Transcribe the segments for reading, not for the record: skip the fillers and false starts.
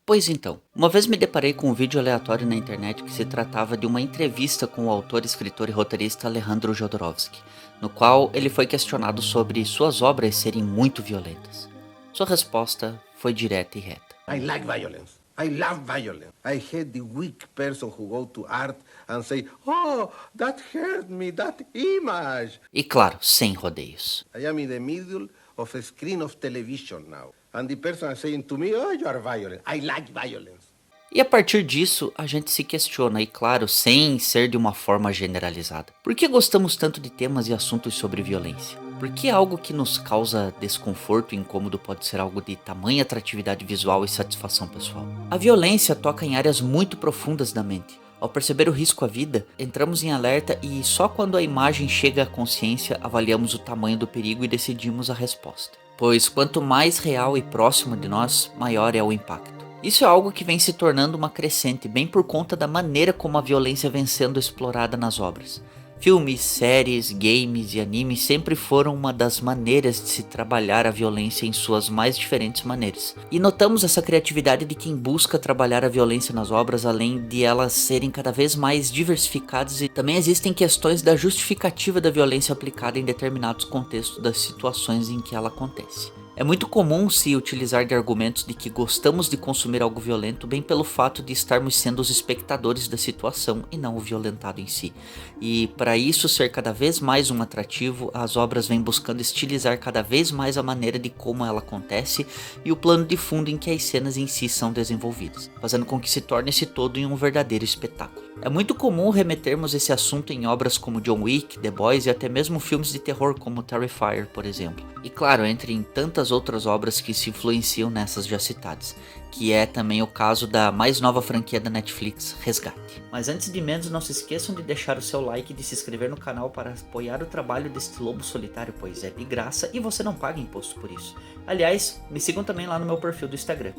Pois então, uma vez me deparei com um vídeo aleatório na internet que se tratava de uma entrevista com o autor, escritor e roteirista Alejandro Jodorowsky, no qual ele foi questionado sobre suas obras serem muito violentas. Sua resposta foi direta e reta. I like violence. I love violence. I hate the weak person who go to art and say, "Oh, that hurt me, that image." E claro, sem rodeios. I am in the middle of a screen of television now. And the person is saying to me, "Oh, you are violent." I like violence. E a partir disso, a gente se questiona, e claro, sem ser de uma forma generalizada. Por que gostamos tanto de temas e assuntos sobre violência? Por que algo que nos causa desconforto e incômodo pode ser algo de tamanha atratividade visual e satisfação pessoal? A violência toca em áreas muito profundas da mente. Ao perceber o risco à vida, entramos em alerta e só quando a imagem chega à consciência avaliamos o tamanho do perigo e decidimos a resposta. Pois quanto mais real e próximo de nós, maior é o impacto. Isso é algo que vem se tornando uma crescente bem por conta da maneira como a violência vem sendo explorada nas obras. Filmes, séries, games e animes sempre foram uma das maneiras de se trabalhar a violência em suas mais diferentes maneiras. E notamos essa criatividade de quem busca trabalhar a violência nas obras, além de elas serem cada vez mais diversificadas, e também existem questões da justificativa da violência aplicada em determinados contextos das situações em que ela acontece. É muito comum se utilizar de argumentos de que gostamos de consumir algo violento bem pelo fato de estarmos sendo os espectadores da situação e não o violentado em si. E para isso ser cada vez mais um atrativo, as obras vêm buscando estilizar cada vez mais a maneira de como ela acontece e o plano de fundo em que as cenas em si são desenvolvidas, fazendo com que se torne esse todo em um verdadeiro espetáculo. É muito comum remetermos esse assunto em obras como John Wick, The Boys e até mesmo filmes de terror como Terrifier, por exemplo. E claro, entre tantas outras obras que se influenciam nessas já citadas, que é também o caso da mais nova franquia da Netflix, Resgate. Mas antes de menos, não se esqueçam de deixar o seu like e de se inscrever no canal para apoiar o trabalho deste lobo solitário, pois é de graça e você não paga imposto por isso. Aliás, me sigam também lá no meu perfil do Instagram.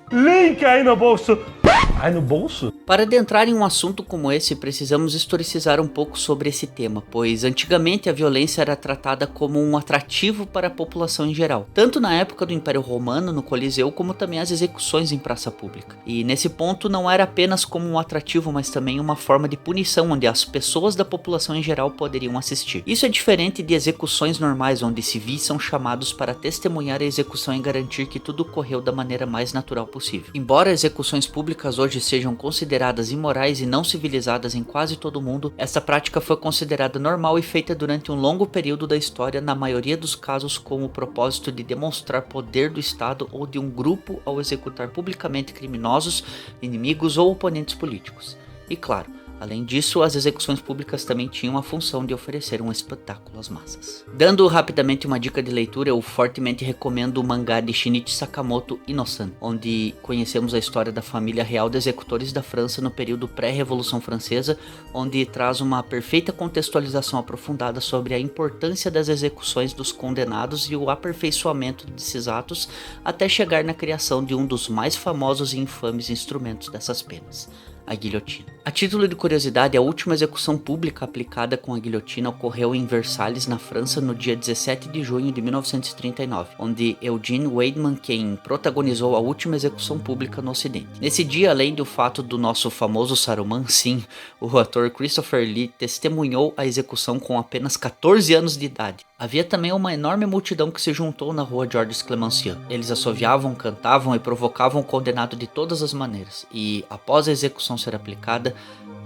Link aí no bolso. Aí no bolso? Para adentrar em um assunto como esse, precisamos historicizar um pouco sobre esse tema, pois antigamente a violência era tratada como um atrativo para a população em geral, tanto na época do Império Romano, no Coliseu, como também as execuções em praça pública. E nesse ponto não era apenas como um atrativo, mas também uma forma de punição, onde as pessoas da população em geral poderiam assistir. Isso é diferente de execuções normais, onde civis são chamados para testemunhar a execução e garantir que tudo ocorreu da maneira mais natural possível. Embora execuções públicas hoje sejam consideradas imorais e não civilizadas em quase todo o mundo, essa prática foi considerada normal e feita durante um longo período da história, na maioria dos casos com o propósito de demonstrar poder do Estado ou de um grupo ao executar publicamente criminosos, inimigos ou oponentes políticos. E claro, além disso, as execuções públicas também tinham a função de oferecer um espetáculo às massas. Dando rapidamente uma dica de leitura, eu fortemente recomendo o mangá de Shinichi Sakamoto, Inosan, onde conhecemos a história da família real de executores da França no período pré-Revolução Francesa, onde traz uma perfeita contextualização aprofundada sobre a importância das execuções dos condenados e o aperfeiçoamento desses atos, até chegar na criação de um dos mais famosos e infames instrumentos dessas penas, a guilhotina. A título de curiosidade, a última execução pública aplicada com a guilhotina ocorreu em Versalhes, na França, no dia 17 de junho de 1939, onde Eugene Weidmann, quem protagonizou a última execução pública no Ocidente. Nesse dia, além do fato do nosso famoso Saruman, sim, o ator Christopher Lee testemunhou a execução com apenas 14 anos de idade. Havia também uma enorme multidão que se juntou na rua Georges Clemenceau. Eles assoviavam, cantavam e provocavam o condenado de todas as maneiras, e após a execução ser aplicada,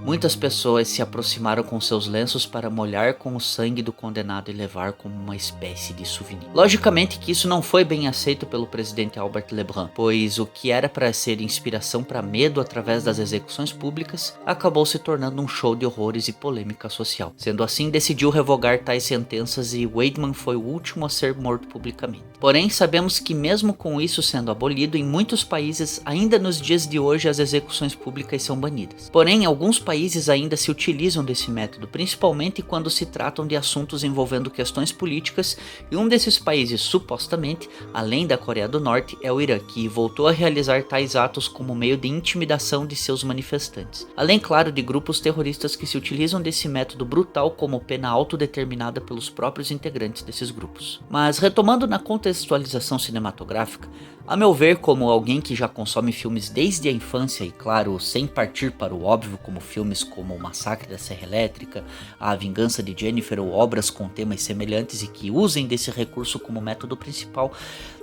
muitas pessoas se aproximaram com seus lenços para molhar com o sangue do condenado e levar como uma espécie de souvenir. Logicamente que isso não foi bem aceito pelo presidente Albert Lebrun, pois o que era para ser inspiração para medo através das execuções públicas acabou se tornando um show de horrores e polêmica social. Sendo assim, decidiu revogar tais sentenças e Weidmann foi o último a ser morto publicamente. Porém, sabemos que mesmo com isso sendo abolido, em muitos países, ainda nos dias de hoje, as execuções públicas são banidas. Porém, alguns países países ainda se utilizam desse método, principalmente quando se tratam de assuntos envolvendo questões políticas, e um desses países, supostamente, além da Coreia do Norte, é o Irã, que voltou a realizar tais atos como meio de intimidação de seus manifestantes. Além, claro, de grupos terroristas que se utilizam desse método brutal como pena autodeterminada pelos próprios integrantes desses grupos. Mas retomando na contextualização cinematográfica, a meu ver, como alguém que já consome filmes desde a infância e, claro, sem partir para o óbvio, como filmes como O Massacre da Serra Elétrica, A Vingança de Jennifer ou obras com temas semelhantes e que usem desse recurso como método principal,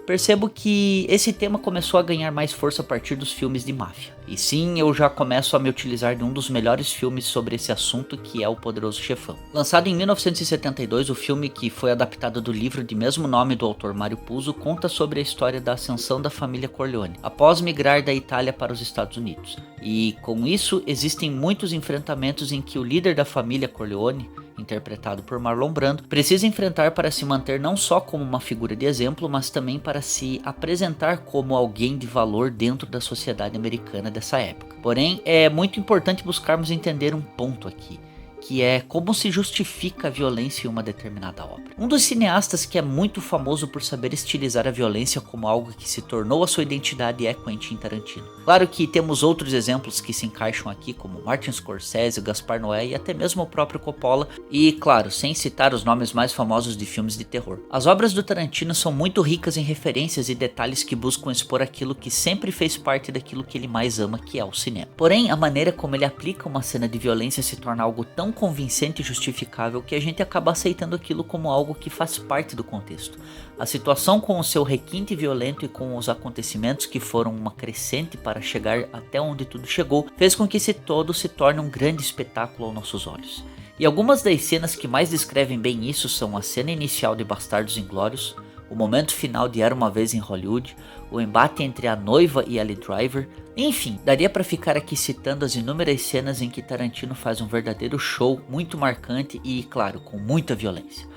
percebo que esse tema começou a ganhar mais força a partir dos filmes de máfia. E sim, eu já começo a me utilizar de um dos melhores filmes sobre esse assunto, que é O Poderoso Chefão. Lançado em 1972, o filme, que foi adaptado do livro de mesmo nome do autor Mario Puzo, conta sobre a história da ascensão da família Corleone, após migrar da Itália para os Estados Unidos. E com isso, existem muitos enfrentamentos em que o líder da família Corleone, interpretado por Marlon Brando, precisa enfrentar para se manter não só como uma figura de exemplo, mas também para se apresentar como alguém de valor dentro da sociedade americana dessa época. Porém, é muito importante buscarmos entender um ponto aqui, que é como se justifica a violência em uma determinada obra. Um dos cineastas que é muito famoso por saber estilizar a violência como algo que se tornou a sua identidade é Quentin Tarantino. Claro que temos outros exemplos que se encaixam aqui, como Martin Scorsese, Gaspar Noé e até mesmo o próprio Coppola, e claro, sem citar os nomes mais famosos de filmes de terror. As obras do Tarantino são muito ricas em referências e detalhes que buscam expor aquilo que sempre fez parte daquilo que ele mais ama, que é o cinema. Porém, a maneira como ele aplica uma cena de violência se torna algo tão convincente e justificável que a gente acaba aceitando aquilo como algo que faz parte do contexto. A situação, com o seu requinte violento e com os acontecimentos que foram uma crescente para chegar até onde tudo chegou, fez com que esse todo se torne um grande espetáculo aos nossos olhos. E algumas das cenas que mais descrevem bem isso são a cena inicial de Bastardos Inglórios, o momento final de Era Uma Vez em Hollywood, o embate entre a noiva e Ali Driver. Enfim, daria para ficar aqui citando as inúmeras cenas em que Tarantino faz um verdadeiro show muito marcante e, claro, com muita violência.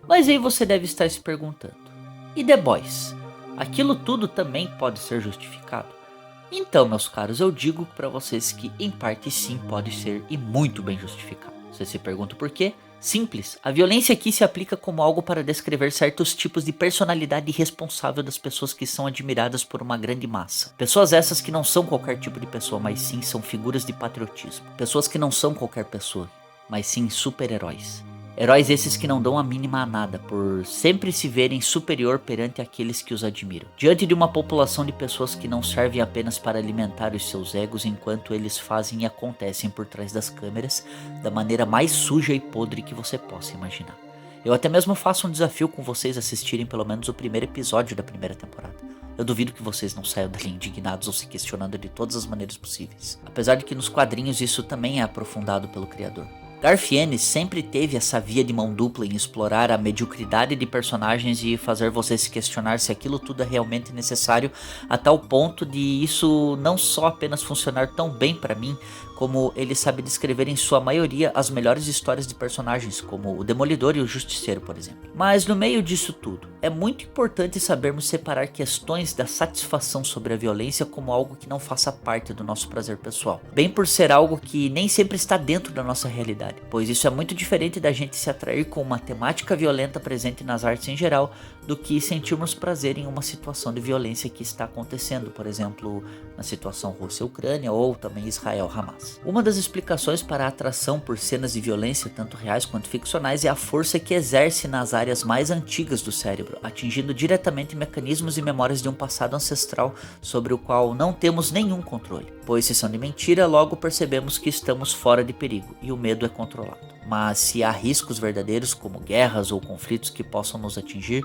Mas aí você deve estar se perguntando, e The Boys? Aquilo tudo também pode ser justificado? Então, meus caros, eu digo para vocês que em parte sim pode ser e muito bem justificado. Você se pergunta por quê? Simples, a violência aqui se aplica como algo para descrever certos tipos de personalidade irresponsável das pessoas que são admiradas por uma grande massa. Pessoas essas que não são qualquer tipo de pessoa, mas sim são figuras de patriotismo. Pessoas que não são qualquer pessoa, mas sim super-heróis. Heróis esses que não dão a mínima a nada, por sempre se verem superior perante aqueles que os admiram. Diante de uma população de pessoas que não servem apenas para alimentar os seus egos, enquanto eles fazem e acontecem por trás das câmeras, da maneira mais suja e podre que você possa imaginar. Eu até mesmo faço um desafio com vocês assistirem pelo menos o primeiro episódio da primeira temporada. Eu duvido que vocês não saiam dali indignados ou se questionando de todas as maneiras possíveis. Apesar de que nos quadrinhos isso também é aprofundado pelo criador. Garth Ennis sempre teve essa via de mão dupla em explorar a mediocridade de personagens e fazer você se questionar se aquilo tudo é realmente necessário, a tal ponto de isso não só apenas funcionar tão bem pra mim, como ele sabe descrever em sua maioria as melhores histórias de personagens, como o Demolidor e o Justiceiro, por exemplo. Mas no meio disso tudo, é muito importante sabermos separar questões da satisfação sobre a violência como algo que não faça parte do nosso prazer pessoal, bem por ser algo que nem sempre está dentro da nossa realidade, pois isso é muito diferente da gente se atrair com uma temática violenta presente nas artes em geral, do que sentirmos prazer em uma situação de violência que está acontecendo, por exemplo, na situação Rússia-Ucrânia ou também Israel-Hamas. Uma das explicações para a atração por cenas de violência, tanto reais quanto ficcionais, é a força que exerce nas áreas mais antigas do cérebro, atingindo diretamente mecanismos e memórias de um passado ancestral sobre o qual não temos nenhum controle, pois se são de mentira, logo percebemos que estamos fora de perigo e o medo é controlado. Mas se há riscos verdadeiros como guerras ou conflitos que possam nos atingir,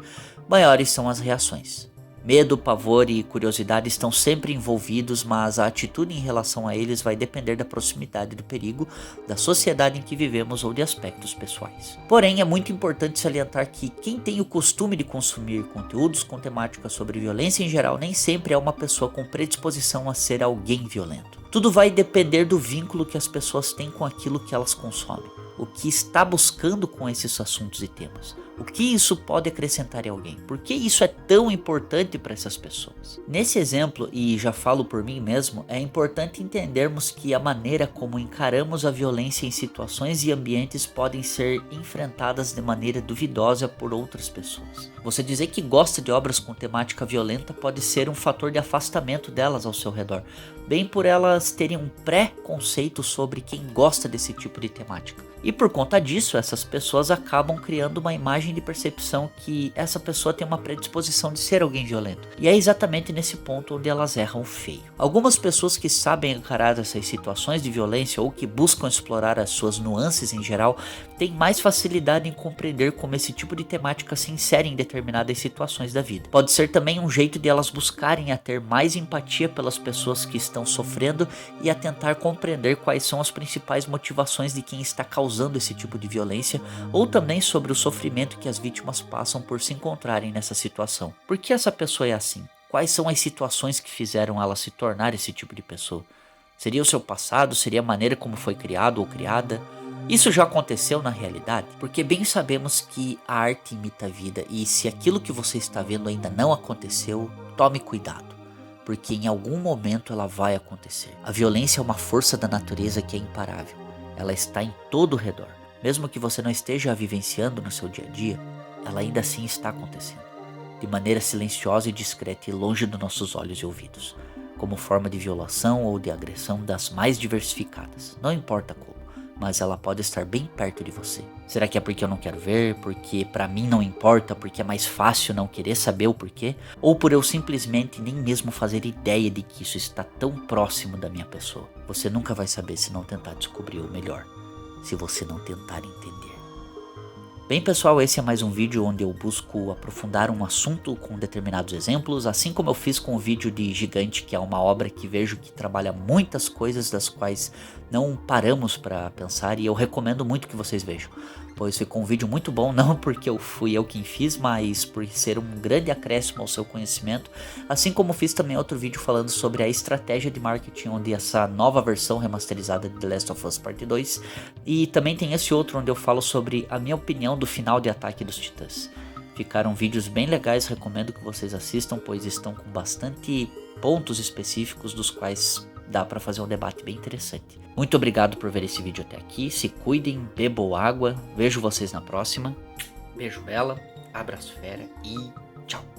maiores são as reações. Medo, pavor e curiosidade estão sempre envolvidos, mas a atitude em relação a eles vai depender da proximidade do perigo, da sociedade em que vivemos ou de aspectos pessoais. Porém, é muito importante salientar que quem tem o costume de consumir conteúdos com temática sobre violência em geral nem sempre é uma pessoa com predisposição a ser alguém violento. Tudo vai depender do vínculo que as pessoas têm com aquilo que elas consomem. o que está buscando com esses assuntos e temas. O que isso pode acrescentar em alguém? Por que isso é tão importante para essas pessoas? Nesse exemplo, e já falo por mim mesmo, é importante entendermos que a maneira como encaramos a violência em situações e ambientes podem ser enfrentadas de maneira duvidosa por outras pessoas. Você dizer que gosta de obras com temática violenta pode ser um fator de afastamento delas ao seu redor, bem por elas terem um pré-conceito sobre quem gosta desse tipo de temática. E por conta disso, essas pessoas acabam criando uma imagem de percepção que essa pessoa tem uma predisposição de ser alguém violento. E é exatamente nesse ponto onde elas erram feio. Algumas pessoas que sabem encarar essas situações de violência ou que buscam explorar as suas nuances em geral, têm mais facilidade em compreender como esse tipo de temática se insere em determinadas situações da vida. Pode ser também um jeito de elas buscarem a ter mais empatia pelas pessoas que estão sofrendo e a tentar compreender quais são as principais motivações de quem está causando esse tipo de violência, ou também sobre o sofrimento que as vítimas passam por se encontrarem nessa situação. Por que essa pessoa é assim? Quais são as situações que fizeram ela se tornar esse tipo de pessoa? Seria o seu passado? Seria a maneira como foi criado ou criada? Isso já aconteceu na realidade? Porque bem sabemos que a arte imita a vida, e se aquilo que você está vendo ainda não aconteceu, tome cuidado, porque em algum momento ela vai acontecer. A violência é uma força da natureza que é imparável. Ela está em todo o redor. Mesmo que você não esteja a vivenciando no seu dia a dia, ela ainda assim está acontecendo, de maneira silenciosa e discreta e longe dos nossos olhos e ouvidos, como forma de violação ou de agressão das mais diversificadas. Não importa como, mas ela pode estar bem perto de você. Será que é porque eu não quero ver, porque pra mim não importa, porque é mais fácil não querer saber o porquê? Ou por eu simplesmente nem mesmo fazer ideia de que isso está tão próximo da minha pessoa? Você nunca vai saber se não tentar descobrir, ou melhor, se você não tentar entender. Bem pessoal, esse é mais um vídeo onde eu busco aprofundar um assunto com determinados exemplos, assim como eu fiz com o vídeo de Gigante, que é uma obra que vejo que trabalha muitas coisas das quais não paramos para pensar, e eu recomendo muito que vocês vejam, pois ficou um vídeo muito bom, não porque fui eu quem fiz, mas por ser um grande acréscimo ao seu conhecimento, assim como fiz também outro vídeo falando sobre a estratégia de marketing, onde essa nova versão remasterizada de The Last of Us Part 2, e também tem esse outro onde eu falo sobre a minha opinião do final de Ataque dos Titãs. Ficaram vídeos bem legais, recomendo que vocês assistam, pois estão com bastante pontos específicos dos quais dá para fazer um debate bem interessante. Muito obrigado por ver esse vídeo até aqui, se cuidem, bebam água, vejo vocês na próxima. Beijo bela, abraço fera e tchau!